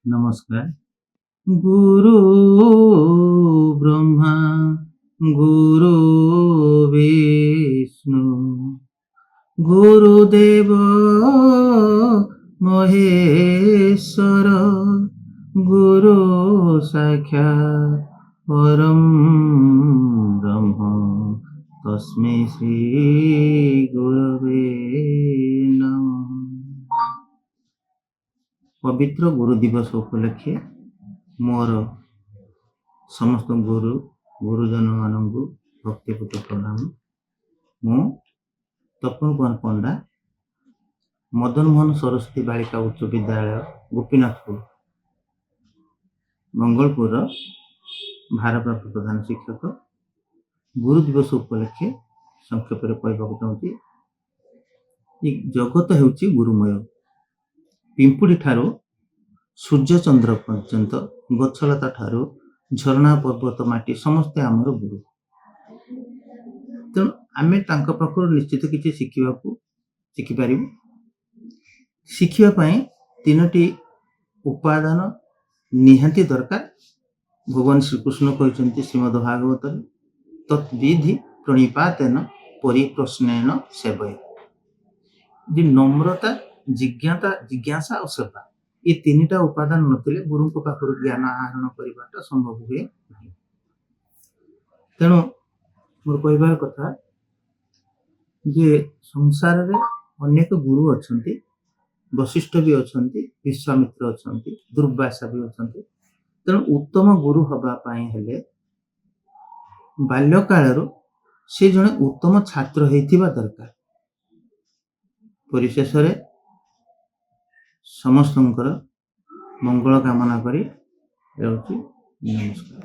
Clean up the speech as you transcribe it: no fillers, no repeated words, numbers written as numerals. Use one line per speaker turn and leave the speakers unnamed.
नमस्कार। गुरु ब्रह्मा गुरु विष्णु गुरुदेव महेश्वर गुरु साक्षात् परम ब्रह्म तस्मै श्री गुरवे नमः। पवित्र गुरु दिवस उपलक्षे मोर समस्त गुरुजन मानक भक्तिपूत प्रणाम। मु तपन कुमार पंडा मदन मोहन सरस्वती बालिका उच्च विद्यालय गोपीनाथपुर मंगलपुर भारप्राप्त प्रधान शिक्षक। गुरु दिवस उपलक्षे संक्षेप कहवाक चाहूँगी। जगत हेउची गुरुमय। पिंपुड़ी ठारू सूर्य चंद्र पर्यंत गछलता ठारू झरणा पर्वत माटी समस्ते आमर गुरु। तेणु आम पाखर निश्चित किसी शिखिपार। शिखापी तीनोटी उपादान निहांती दरकार। भगवान श्रीकृष्ण कहते श्रीमद्भागवत तत्विधि प्रणिपातेन परिप्रश्नेन सेवय। नम्रता जिज्ञासा और सेवा ये तीनटा उपादान नथिले गुरु पाखर ज्ञान आहरण करने संभव हुए नहीं। तेणु मोर कहबार कथा जे संसार रे अनेक गुरु अछंती। वशिष्ठ भी अछंती, विश्वामित्र अछंती, दुर्वासा भी अछंती। तेणु उत्तम गुरु हवा पाए हेले बाल्यकालरू से जने उत्तम छात्र हेतिबा दरकार। परिशेष रे समस्तंकर मंगल कामना करी नमस्कार।